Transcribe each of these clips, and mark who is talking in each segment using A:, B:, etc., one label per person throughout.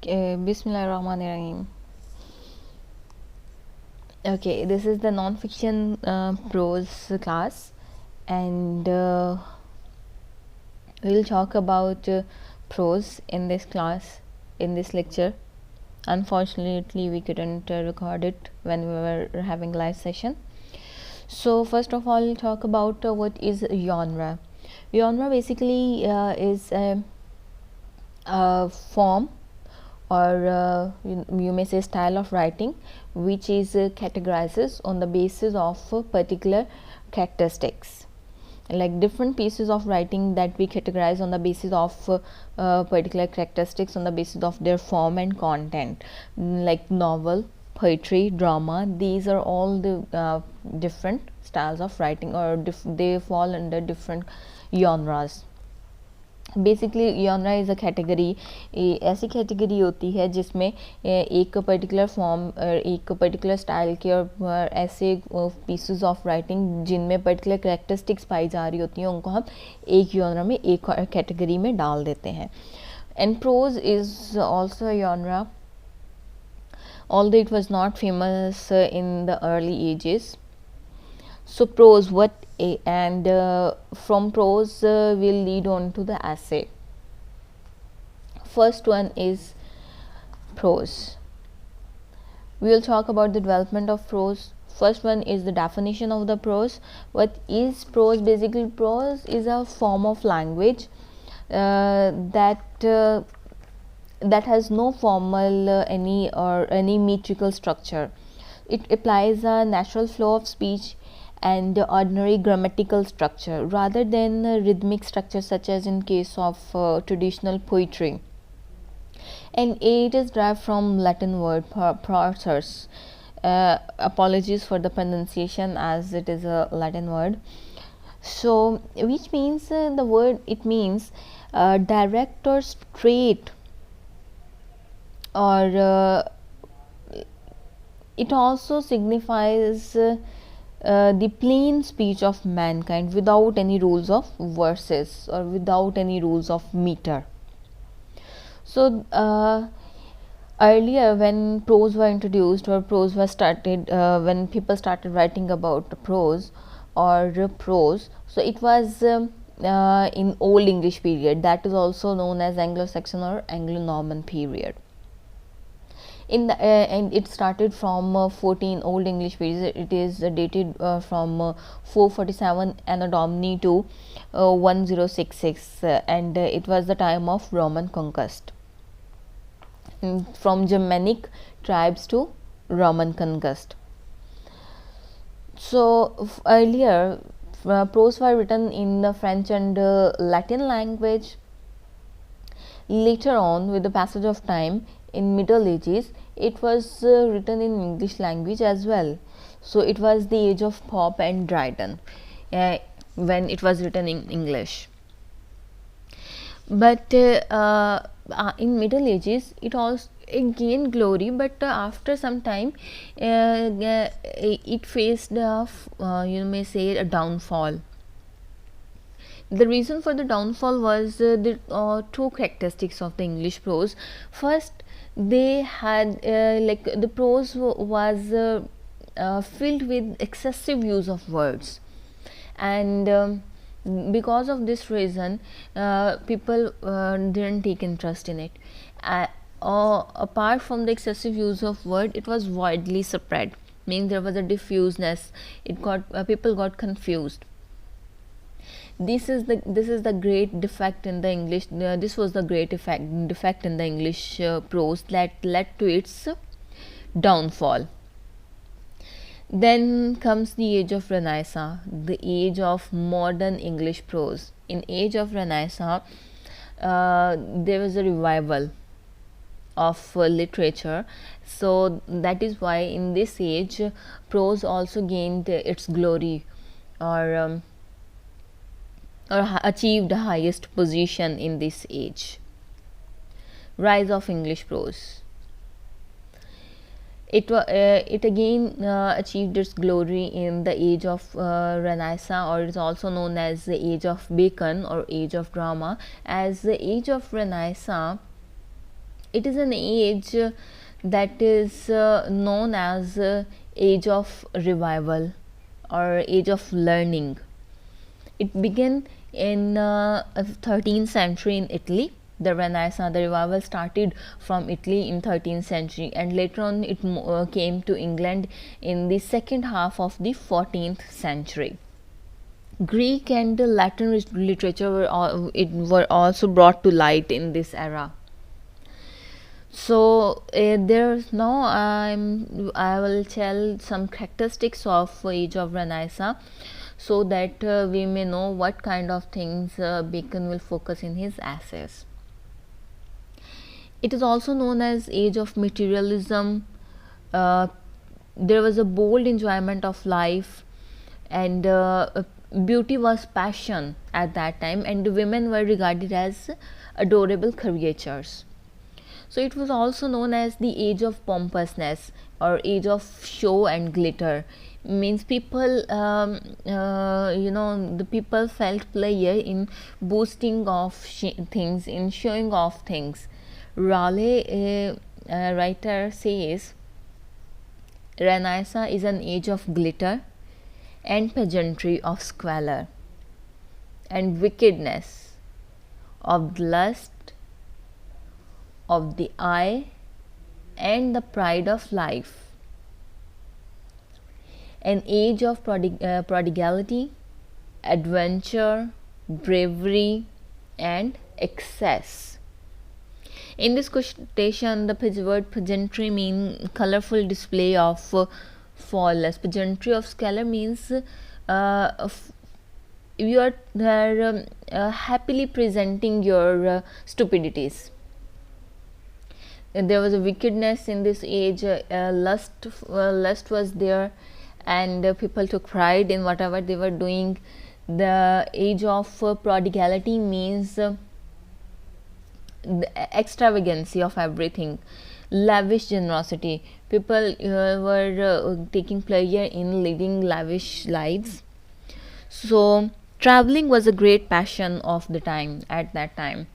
A: Bismillahirrahmanirrahim. Okay, this is the non-fiction prose class, and we'll talk about prose in this class, in this lecture. Unfortunately, we couldn't record it when we were having live session. So first of all, talk about what is genre. Genre basically is a form, or you may say style of writing, which is categorizes on the basis of particular characteristics, like different pieces of writing that we categorize on the basis of particular characteristics, on the basis of their form and content, like novel, poetry, drama. These are all the different styles of writing, or they fall under different genres. Basically genre is a category, ऐसी category होती है जिसमें एक particular form और एक particular style के और ऐसे पीसेस ऑफ राइटिंग जिनमें पर्टिकुलर करेक्टरिस्टिक्स पाई जा रही होती हैं, उनको हम एक genre में, एक कैटेगरी में डाल देते हैं. And prose is also a genre, although it was not famous in the early ages. So prose, what and from prose we'll lead on to the essay. First one is prose. We will talk about the development of prose. First one is the definition of the prose. What is prose? Basically, prose is a form of language that has no formal any metrical structure. It applies a natural flow of speech and ordinary grammatical structure rather than rhythmic structure, such as in case of traditional poetry. And it is derived from Latin word prose. Apologies for the pronunciation, as it is a Latin word. So which means the word, it means direct or straight, or it also signifies the plain speech of mankind without any rules of verses or without any rules of meter. So earlier, when prose were introduced, or prose was started, when people started writing about prose or prose, so it was in Old English period, that is also known as Anglo-Saxon or Anglo-Norman period. In the and it started from 14 Old English period. It is dated from 447 Anno Domini to 1066, and it was the time of Roman conquest, from Germanic tribes to Roman conquest. So earlier prose were written in the French and Latin language. Later on, with the passage of time, in Middle Ages, it was written in English language as well. So it was the age of Pope and Dryden when it was written in English. But in Middle Ages, it also gained glory, but after some time it faced you may say a downfall. The reason for the downfall was the two characteristics of the English prose. First, they had like the prose was filled with excessive use of words, and because of this reason people didn't take interest in it. Apart from the excessive use of word, it was widely spread, meaning there was a diffuseness. It got people got confused. This is the great defect in the English. This was the great defect in the English prose that led to its downfall. Then comes the age of Renaissance, the age of modern English prose. In age of Renaissance, there was a revival of literature. So that is why in this age prose also gained its glory, or achieved the highest position in this age. Rise of English prose. It again achieved its glory in the age of Renaissance, or it is also known as the age of Bacon or age of drama. As the age of Renaissance, it is an age that is known as age of revival or age of learning. It began in 13th century in Italy. The Renaissance, the revival started from Italy in 13th century, and later on it came to England in the second half of the 14th century. Greek and Latin literature were also brought to light in this era. So there's now I will tell some characteristics of age of Renaissance, so that we may know what kind of things Bacon will focus in his essays. It is also known as age of materialism. There was a bold enjoyment of life, and beauty was passion at that time, and women were regarded as adorable creatures. So it was also known as the age of pompousness or age of show and glitter. Means people, the people felt pleasure in boasting of things, in showing off things. Raleigh, a writer, says Renaissance is an age of glitter and pageantry, of squalor and wickedness, of lust, of the eye, and the pride of life. An age of prodigality, adventure, bravery, and excess. In this quotation, the word pageantry means colorful display of flawless. Pageantry of squalor means you are happily presenting your stupidities. There was a wickedness in this age. Lust was there, and people took pride in whatever they were doing. The age of prodigality means the extravagancy of everything, lavish generosity. People were taking pleasure in living lavish lives. So traveling was a great passion of the time. At that time,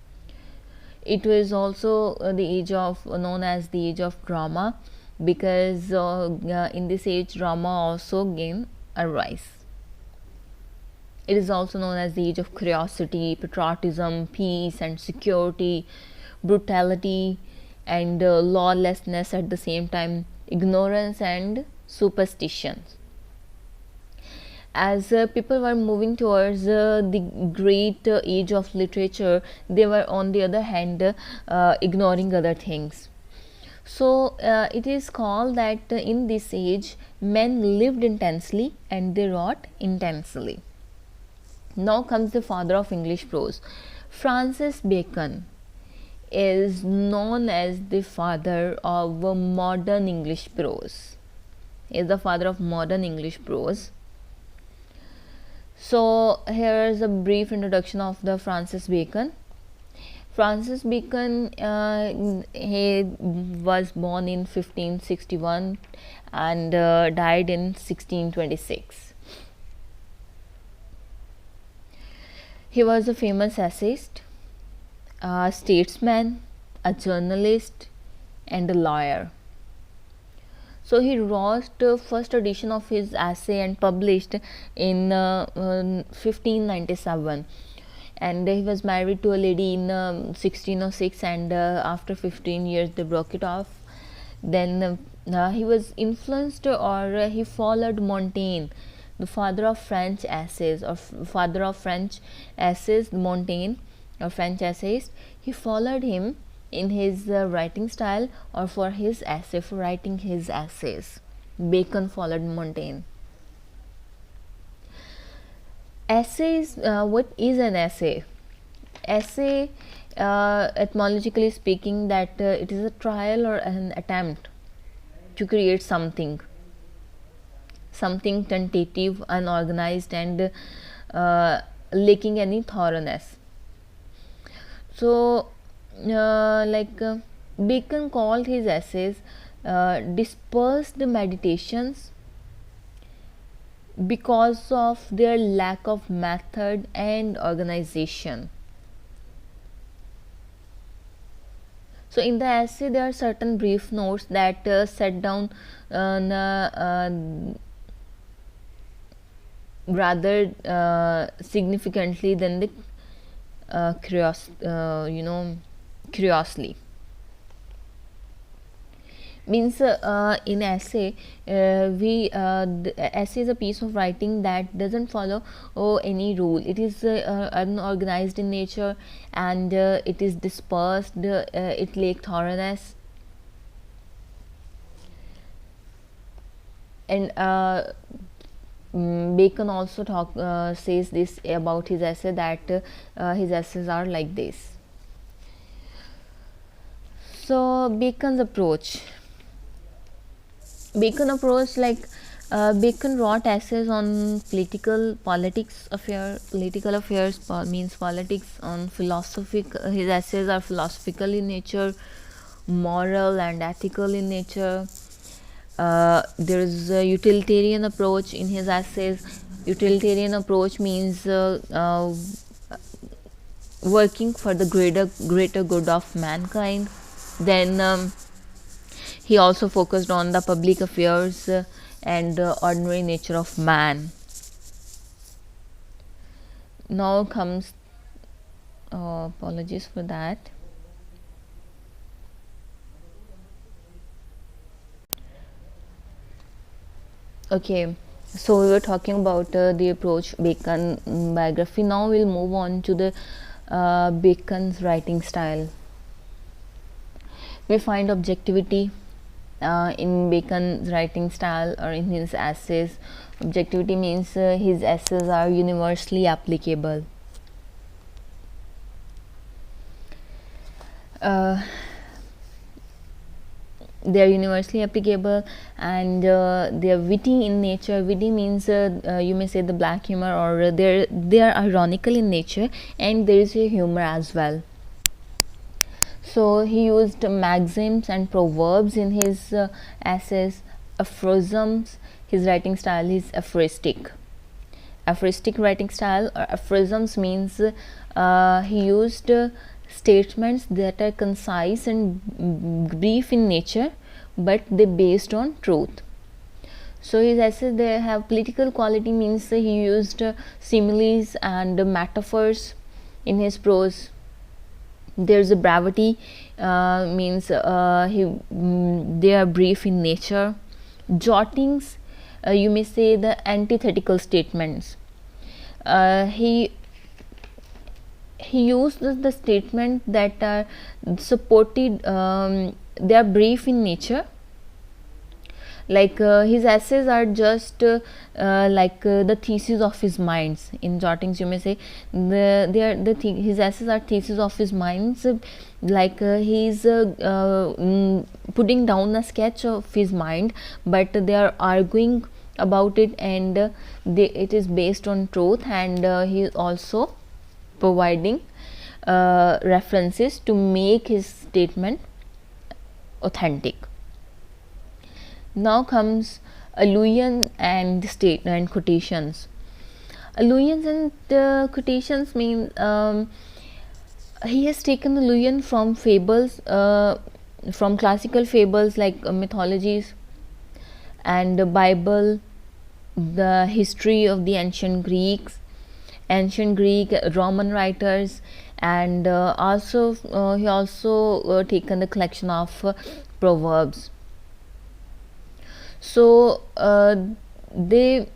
A: it was also the age of known as the age of drama, because in this age drama also gained a rise. It is also known as the age of curiosity, patriotism, peace and security, brutality and lawlessness at the same time, ignorance and superstitions. As people were moving towards the great age of literature, they were on the other hand ignoring other things. So it is called that in this age men lived intensely and they wrote intensely. Now comes the father of English prose. Francis Bacon is known as the father of modern English prose. He is the father of modern English prose. So here is a brief introduction of the Francis Bacon. Francis Bacon, he was born in 1561 and died in 1626. He was a famous essayist, a statesman, a journalist and a lawyer. So he wrote first edition of his essay and published in 1597, and he was married to a lady in 1606, and after 15 years they broke it off. Then he was influenced, or he followed Montaigne, the father of French essays, or father of French essays, Montaigne, or French essayist. He followed him in his writing style, or for his essay, for writing his essays. Bacon followed Montaigne. Essays, what is an essay? Essay, etymologically speaking, that it is a trial or an attempt to create something tentative, unorganized and lacking any thoroughness. So Bacon called his essays dispersed meditations because of their lack of method and organization. So in the essay there are certain brief notes that set down rather significantly than the curiously. Means in essay we the essay is a piece of writing that doesn't follow any rule. It is unorganized in nature, and it is dispersed, it lack thoroughness, and Bacon also says this about his essay, that his essays are like this. So Bacon approach, like Bacon wrote essays on political affairs, means politics, on philosophic. His essays are philosophical in nature, moral and ethical in nature. There is a utilitarian approach in his essays. Utilitarian approach means working for the greater good of mankind. Then he also focused on the public affairs and ordinary nature of man. Now comes apologies for that. Okay, so we were talking about the approach Bacon biography. Now we'll move on to the Bacon's writing style. We find objectivity in Bacon's writing style or in his essays. Objectivity means his essays are universally applicable. They are universally applicable, and they are witty in nature. Witty means you may say the black humor, or they are ironical in nature, and there is a humor as well. So he used maxims and proverbs in his essays. Aphorisms. His writing style is aphoristic. Aphoristic writing style, or aphorisms, means he used statements that are concise and brief in nature, but they based on truth. So his essays, they have political quality, means he used similes and metaphors in his prose. There's a brevity, means they are brief in nature. Jottings, you may say the antithetical statements. He used the statement that are supported, they are brief in nature. Like his essays are just like the thesis of his minds. In jottings, you may say his essays are thesis of his minds. Like he's putting down a sketch of his mind, but they are arguing about it, and it is based on truth, and he is also providing references to make his statement authentic. Now comes allusion and statement quotations. Allusions and quotations mean he has taken allusion from fables, from classical fables like mythologies and the Bible, the history of the ancient Greek, Roman writers, and also he also taken the collection of proverbs. So they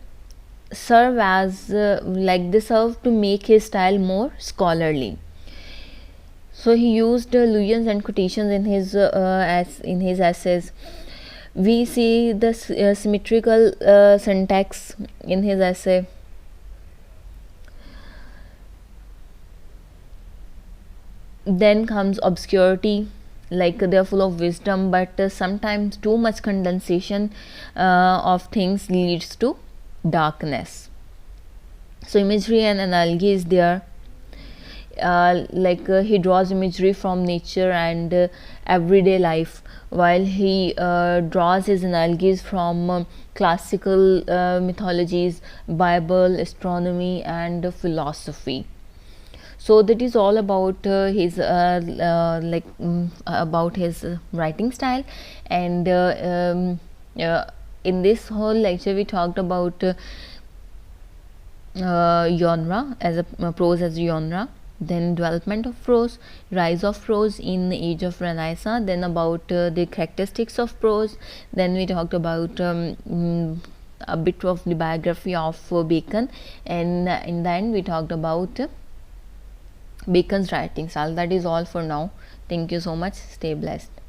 A: serve as they serve to make his style more scholarly. So he used allusions and quotations in his essays. We see the symmetrical syntax in his essay. Then comes obscurity, like they are full of wisdom, but sometimes too much condensation of things leads to darkness. So imagery and analogy is there. He draws imagery from nature and everyday life, while he draws his analogies from classical mythologies, Bible, astronomy, and philosophy. So that is all about his about his writing style. And in this whole lecture we talked about genre as a prose as genre, then development of prose, rise of prose in the age of Renaissance, then about the characteristics of prose, then we talked about a bit of the biography of Bacon, and in the end we talked about Bacon's writing style. That is all for now. Thank you so much. Stay blessed.